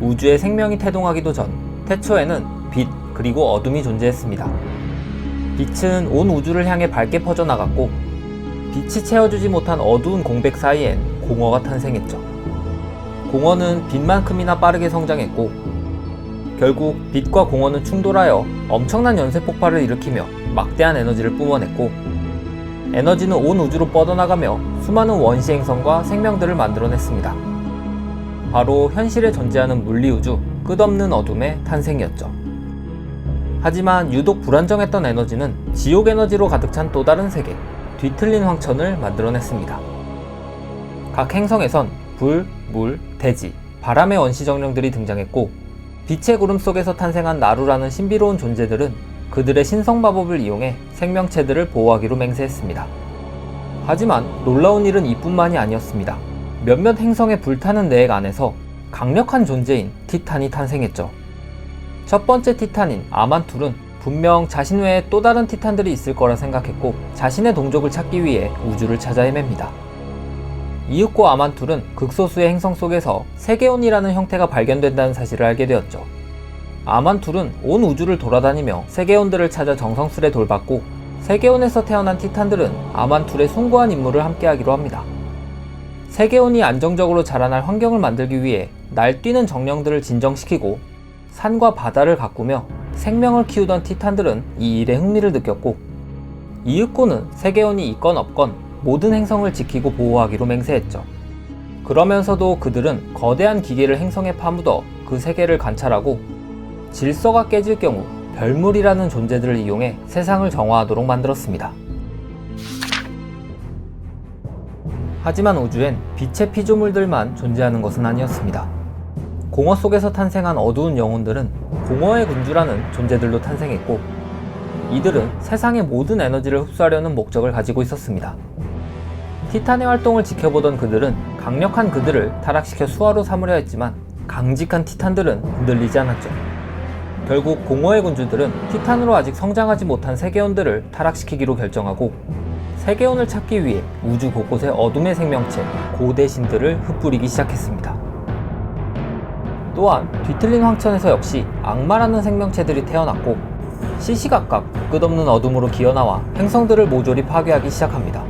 우주에 생명이 태동하기도 전 태초에는 빛 그리고 어둠이 존재했습니다. 빛은 온 우주를 향해 밝게 퍼져나갔고 빛이 채워주지 못한 어두운 공백 사이엔 공허가 탄생했죠. 공허는 빛만큼이나 빠르게 성장했고 결국 빛과 공허는 충돌하여 엄청난 연쇄 폭발을 일으키며 막대한 에너지를 뿜어냈고 에너지는 온 우주로 뻗어나가며 수많은 원시 행성과 생명들을 만들어냈습니다. 바로 현실에 존재하는 물리우주 끝없는 어둠의 탄생이었죠. 하지만 유독 불안정했던 에너지는 지옥 에너지로 가득 찬 또 다른 세계, 뒤틀린 황천을 만들어냈습니다. 각 행성에선 불, 물, 대지, 바람의 원시 정령들이 등장했고 빛의 구름 속에서 탄생한 나루라는 신비로운 존재들은 그들의 신성 마법을 이용해 생명체들을 보호하기로 맹세했습니다. 하지만 놀라운 일은 이뿐만이 아니었습니다. 몇몇 행성의 불타는 내핵 안에서 강력한 존재인 티탄이 탄생했죠. 첫 번째 티탄인 아만툴은 분명 자신 외에 또 다른 티탄들이 있을 거라 생각했고 자신의 동족을 찾기 위해 우주를 찾아 헤맵니다. 이윽고 아만툴은 극소수의 행성 속에서 세계온이라는 형태가 발견된다는 사실을 알게 되었죠. 아만툴은 온 우주를 돌아다니며 세계온들을 찾아 정성스레 돌봤고 세계온에서 태어난 티탄들은 아만툴의 숭고한 임무를 함께하기로 합니다. 세계온이 안정적으로 자라날 환경을 만들기 위해 날뛰는 정령들을 진정시키고 산과 바다를 가꾸며 생명을 키우던 티탄들은 이 일에 흥미를 느꼈고 이윽고는 세계온이 있건 없건 모든 행성을 지키고 보호하기로 맹세했죠. 그러면서도 그들은 거대한 기계를 행성에 파묻어 그 세계를 관찰하고 질서가 깨질 경우 별물이라는 존재들을 이용해 세상을 정화하도록 만들었습니다. 하지만 우주엔 빛의 피조물들만 존재하는 것은 아니었습니다. 공허 속에서 탄생한 어두운 영혼들은 공허의 군주라는 존재들도 탄생했고 이들은 세상의 모든 에너지를 흡수하려는 목적을 가지고 있었습니다. 티탄의 활동을 지켜보던 그들은 강력한 그들을 타락시켜 수하로 삼으려 했지만 강직한 티탄들은 흔들리지 않았죠. 결국 공허의 군주들은 티탄으로 아직 성장하지 못한 세계온들을 타락시키기로 결정하고 세계온을 찾기 위해 우주 곳곳의 어둠의 생명체 고대신들을 흩뿌리기 시작했습니다. 또한 뒤틀린 황천에서 역시 악마라는 생명체들이 태어났고 시시각각 끝없는 어둠으로 기어나와 행성들을 모조리 파괴하기 시작합니다.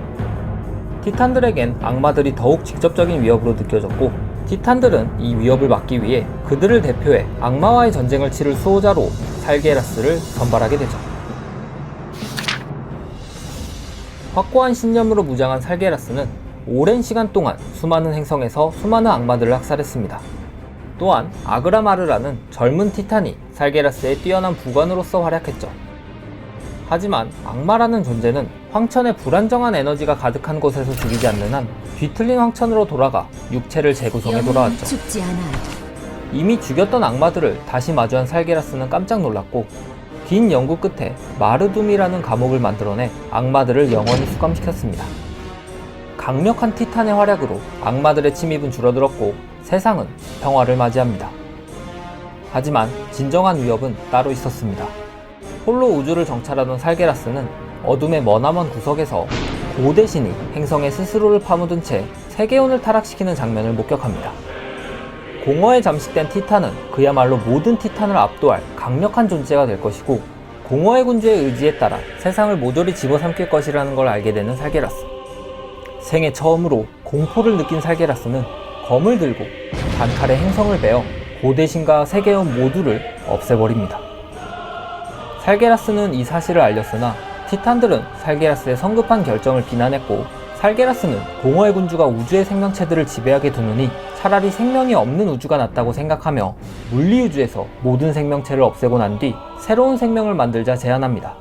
티탄들에겐 악마들이 더욱 직접적인 위협으로 느껴졌고 티탄들은 이 위협을 막기 위해 그들을 대표해 악마와의 전쟁을 치를 수호자로 살게라스를 선발하게 되죠. 확고한 신념으로 무장한 살게라스는 오랜 시간 동안 수많은 행성에서 수많은 악마들을 학살했습니다. 또한 아그라마르라는 젊은 티탄이 살게라스의 뛰어난 부관으로서 활약했죠. 하지만 악마라는 존재는 황천의 불안정한 에너지가 가득한 곳에서 죽이지 않는 한 뒤틀린 황천으로 돌아가 육체를 재구성해 돌아왔죠. 죽지 않아요. 이미 죽였던 악마들을 다시 마주한 살게라스는 깜짝 놀랐고 긴 연구 끝에 마르둠이라는 감옥을 만들어내 악마들을 영원히 수감시켰습니다. 강력한 티탄의 활약으로 악마들의 침입은 줄어들었고 세상은 평화를 맞이합니다. 하지만 진정한 위협은 따로 있었습니다. 홀로 우주를 정찰하던 살게라스는 어둠의 머나먼 구석에서 고대신이 행성에 스스로를 파묻은 채 세계온을 타락시키는 장면을 목격합니다. 공허에 잠식된 티탄은 그야말로 모든 티탄을 압도할 강력한 존재가 될 것이고 공허의 군주의 의지에 따라 세상을 모조리 집어삼킬 것이라는 걸 알게 되는 살게라스. 생애 처음으로 공포를 느낀 살게라스는 검을 들고 단칼에 행성을 베어 고대신과 세계온 모두를 없애버립니다. 살게라스는 이 사실을 알렸으나 티탄들은 살게라스의 성급한 결정을 비난했고 살게라스는 공허의 군주가 우주의 생명체들을 지배하게 두느니 차라리 생명이 없는 우주가 낫다고 생각하며 물리우주에서 모든 생명체를 없애고 난 뒤 새로운 생명을 만들자 제안합니다.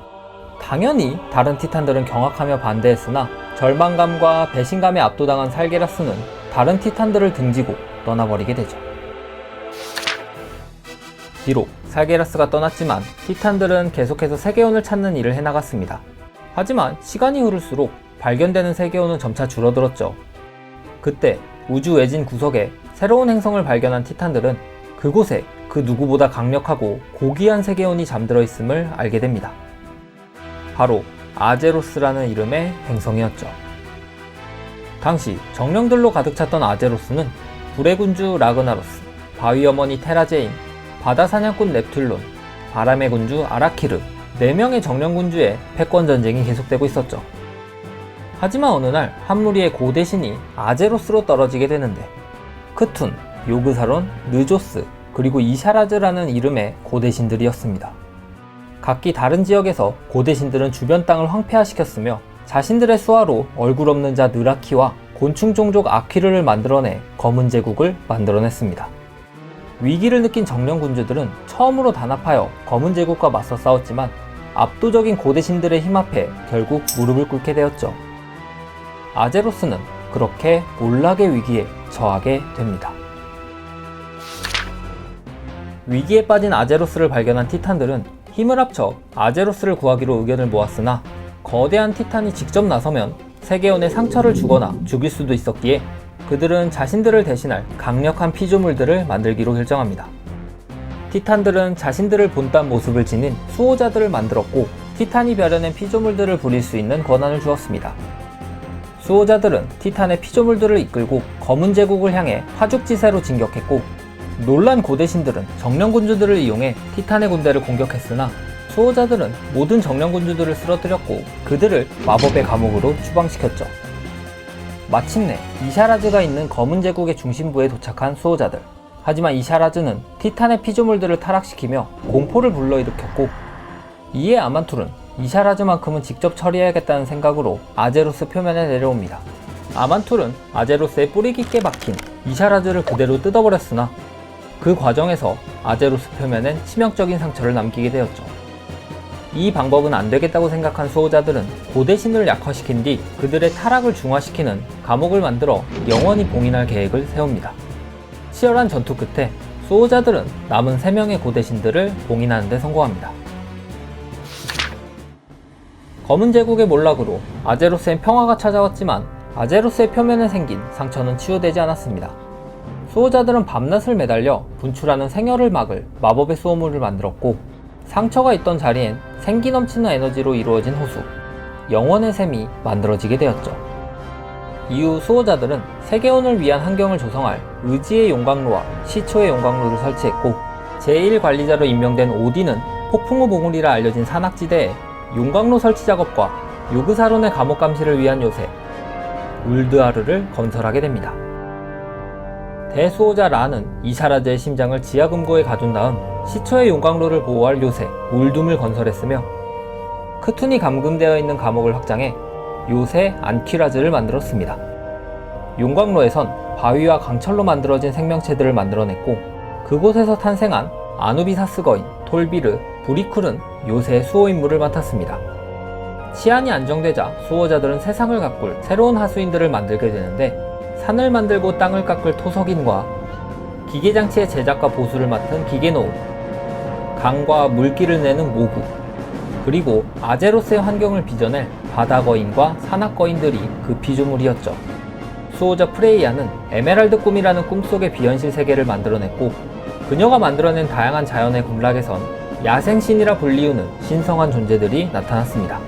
당연히 다른 티탄들은 경악하며 반대했으나 절망감과 배신감에 압도당한 살게라스는 다른 티탄들을 등지고 떠나버리게 되죠. 비록 살게라스가 떠났지만 티탄들은 계속해서 세계온을 찾는 일을 해나갔습니다. 하지만 시간이 흐를수록 발견되는 세계온은 점차 줄어들었죠. 그때 우주 외진 구석에 새로운 행성을 발견한 티탄들은 그곳에 그 누구보다 강력하고 고귀한 세계원이 잠들어 있음을 알게 됩니다. 바로 아제로스라는 이름의 행성이었죠. 당시 정령들로 가득 찼던 아제로스는 불의 군주 라그나로스, 바위 어머니 테라제인, 바다 사냥꾼 넵튠론, 바람의 군주 아라키르, 4명의 정령군주의 패권 전쟁이 계속되고 있었죠. 하지만 어느 날 한 무리의 고대 신이 아제로스로 떨어지게 되는데 크툰, 요그사론, 느조스, 그리고 이샤라즈라는 이름의 고대 신들이었습니다. 각기 다른 지역에서 고대 신들은 주변 땅을 황폐화시켰으며 자신들의 수하로 얼굴 없는 자 느라키와 곤충 종족 아퀴르를 만들어내 검은 제국을 만들어냈습니다. 위기를 느낀 정령군주들은 처음으로 단합하여 검은 제국과 맞서 싸웠지만 압도적인 고대 신들의 힘 앞에 결국 무릎을 꿇게 되었죠. 아제로스는 그렇게 몰락의 위기에 처하게 됩니다. 위기에 빠진 아제로스를 발견한 티탄들은 힘을 합쳐 아제로스를 구하기로 의견을 모았으나 거대한 티탄이 직접 나서면 세계원에 상처를 주거나 죽일 수도 있었기에 그들은 자신들을 대신할 강력한 피조물들을 만들기로 결정합니다. 티탄들은 자신들을 본딴 모습을 지닌 수호자들을 만들었고 티탄이 벼려낸 피조물들을 부릴 수 있는 권한을 주었습니다. 수호자들은 티탄의 피조물들을 이끌고 검은 제국을 향해 화죽지세로 진격했고 놀란 고대신들은 정령군주들을 이용해 티탄의 군대를 공격했으나 수호자들은 모든 정령군주들을 쓰러뜨렸고 그들을 마법의 감옥으로 추방시켰죠. 마침내 이샤라즈가 있는 검은 제국의 중심부에 도착한 수호자들. 하지만 이샤라즈는 티탄의 피조물들을 타락시키며 공포를 불러일으켰고 이에 아만툴은 이샤라즈만큼은 직접 처리해야겠다는 생각으로 아제로스 표면에 내려옵니다. 아만툴은 아제로스에 뿌리 깊게 박힌 이샤라즈를 그대로 뜯어버렸으나 그 과정에서 아제로스 표면엔 치명적인 상처를 남기게 되었죠. 이 방법은 안되겠다고 생각한 수호자들은 고대신을 약화시킨 뒤 그들의 타락을 중화시키는 감옥을 만들어 영원히 봉인할 계획을 세웁니다. 치열한 전투 끝에 수호자들은 남은 3명의 고대신들을 봉인하는 데 성공합니다. 검은 제국의 몰락으로 아제로스엔 평화가 찾아왔지만 아제로스의 표면에 생긴 상처는 치유되지 않았습니다. 수호자들은 밤낮을 매달려 분출하는 생열을 막을 마법의 수호물을 만들었고 상처가 있던 자리엔 생기 넘치는 에너지로 이루어진 호수, 영원의 샘이 만들어지게 되었죠. 이후 수호자들은 세계원을 위한 환경을 조성할 의지의 용광로와 시초의 용광로를 설치했고 제1관리자로 임명된 오딘은 폭풍우 봉우리라 알려진 산악지대에 용광로 설치 작업과 요그사론의 감옥 감시를 위한 요새 울드아르를 건설하게 됩니다. 대수호자 라는 이샤라즈의 심장을 지하금고에 가둔 다음 시초의 용광로를 보호할 요새 울둠을 건설했으며 크툰이 감금되어 있는 감옥을 확장해 요새 안퀴라즈를 만들었습니다. 용광로에선 바위와 강철로 만들어진 생명체들을 만들어냈고 그곳에서 탄생한 아누비사스 거인, 톨비르, 브리쿨은 요새의 수호 임무를 맡았습니다. 치안이 안정되자 수호자들은 세상을 가꿀 새로운 하수인들을 만들게 되는데 산을 만들고 땅을 깎을 토석인과 기계장치의 제작과 보수를 맡은 기계노우, 강과 물기를 내는 모구, 그리고 아제로스의 환경을 빚어낼 바다거인과 산악거인들이 그 피조물이었죠. 수호자 프레이야는 에메랄드 꿈이라는 꿈속의 비현실 세계를 만들어냈고 그녀가 만들어낸 다양한 자연의 군락에선 야생신이라 불리우는 신성한 존재들이 나타났습니다.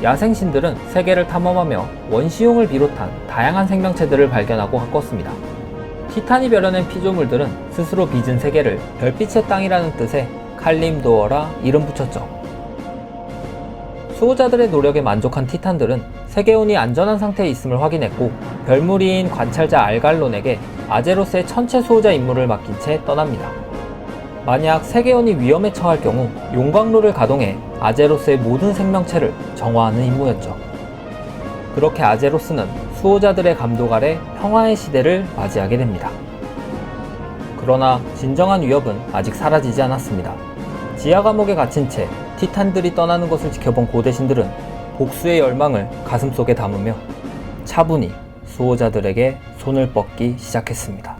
야생신들은 세계를 탐험하며 원시용을 비롯한 다양한 생명체들을 발견하고 가꿨습니다. 티탄이 벼려낸 피조물들은 스스로 빚은 세계를 별빛의 땅이라는 뜻의 칼림도어라 이름 붙였죠. 수호자들의 노력에 만족한 티탄들은 세계온이 안전한 상태에 있음을 확인했고 별무리인 관찰자 알갈론에게 아제로스의 천체 수호자 임무를 맡긴 채 떠납니다. 만약 세계온이 위험에 처할 경우 용광로를 가동해 아제로스의 모든 생명체를 정화하는 임무였죠. 그렇게 아제로스는 수호자들의 감독 아래 평화의 시대를 맞이하게 됩니다. 그러나 진정한 위협은 아직 사라지지 않았습니다. 지하 감옥에 갇힌 채 티탄들이 떠나는 것을 지켜본 고대신들은 복수의 열망을 가슴속에 담으며 차분히 수호자들에게 손을 뻗기 시작했습니다.